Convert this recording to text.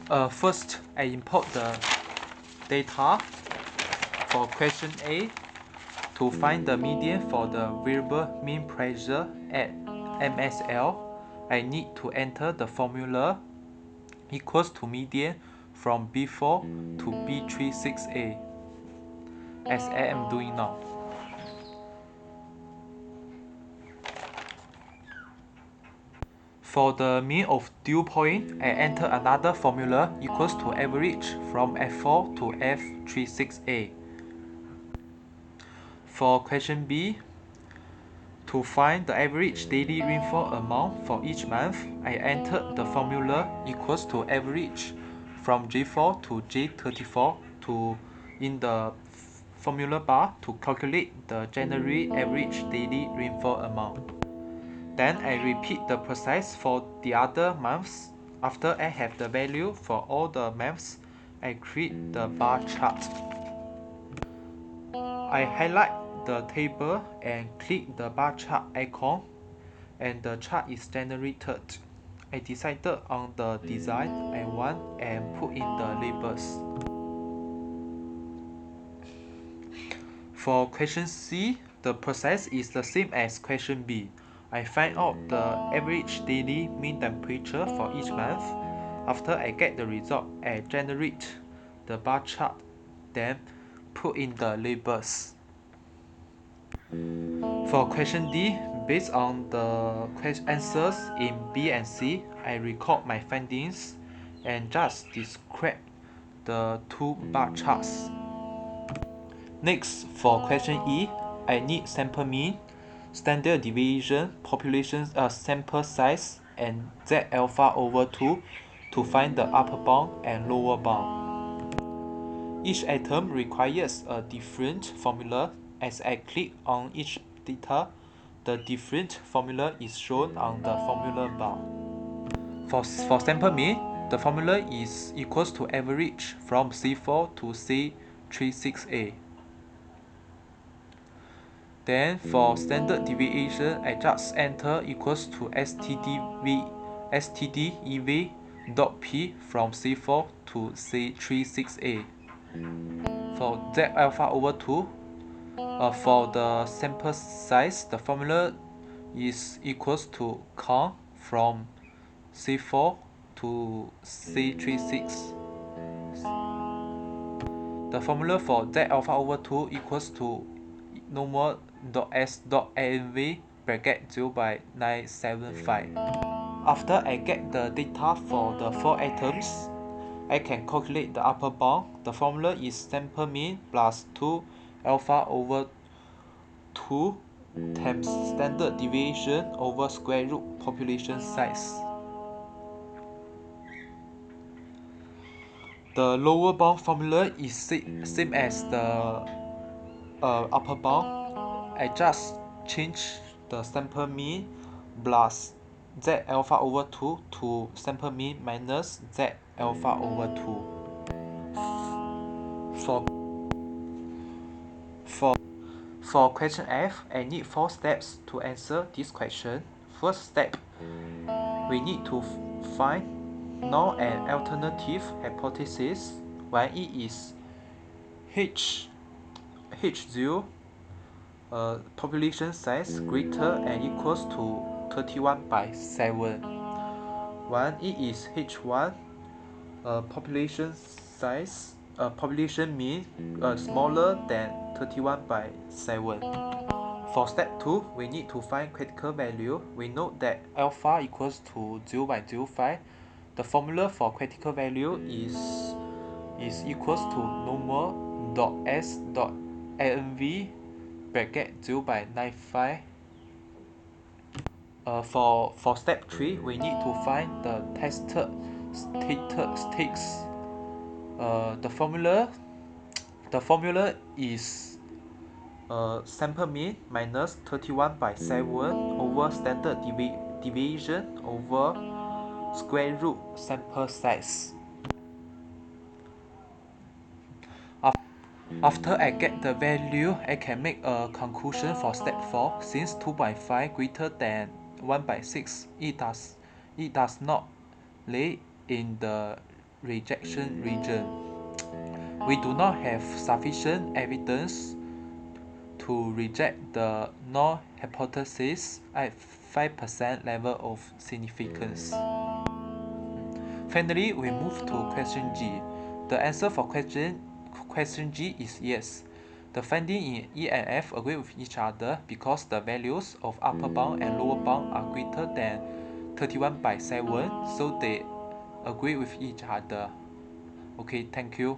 First, I import the data for question A. To find the median for the variable mean pressure at MSL, I need to enter the formula equals to median from B4 to B36A, as I am doing now. For the mean of dew point, I enter another formula equals to average from F4 to F36A. For question B, to find the average daily rainfall amount for each month, I entered the formula equals to average from J4 to J34 to in the formula bar to calculate the January average daily rainfall amount. Then I repeat the process for the other months. After I have the value for all the months, I create the bar chart. I highlight the table and click the bar chart icon, and the chart is generated. I decided on the design I want and put in the labels. For question C, the process is the same as question B. I find out the average daily mean temperature for each month. After I get the result, I generate the bar chart, then put in the labels. For question D, based on the answers in B and C, I record my findings and just describe the two bar charts. Next, for question E, I need sample mean, standard deviation, population sample size, and Z alpha over 2 to find the upper bound and lower bound. Each item requires a different formula. As I click on each data, the different formula is shown on the formula bar. For sample mean, the formula is equals to average from C4 to C36A. Then for standard deviation, I just enter equals to stdev dot p from C4 to C36A. For Z alpha over 2, for the sample size, the formula is equals to count from C4 to C36. The formula for Z alpha over 2 equals to normal dot s dot anv bracket 0 by 975. After I get the data for the 4 items, I can calculate the upper bound. The formula is sample mean plus 2 alpha over 2 times standard deviation over square root population size. The lower bound formula is same as the upper bound. I just change the sample mean plus Z alpha over 2 to sample mean minus Z alpha over 2. For question F, I need 4 steps to answer this question. First step, we need to find null and alternative hypothesis when it is H0 population size greater and equals to 31 by 7. When it is H1 population size population mean smaller than 31 by 7. For step 2, we need to find critical value. We note that alpha equals to 0 by 0.5. The formula for critical value is equals to normal dot s dot anv bracket 0 by 95. For step 3, we need to find the tested statistics. The formula is sample mean minus 31 by 7 over standard deviation over square root sample size. After I get the value, I can make a conclusion for step 4. Since 2 by 5 greater than 1 by 6, it does not lay in the rejection region. We do not have sufficient evidence to reject the null hypothesis at 5% level of significance. Finally, we move to question G. The answer for question G is yes. The finding in E and F agree with each other because the values of upper bound and lower bound are greater than 31/7, so they agree with each other. Okay, thank you.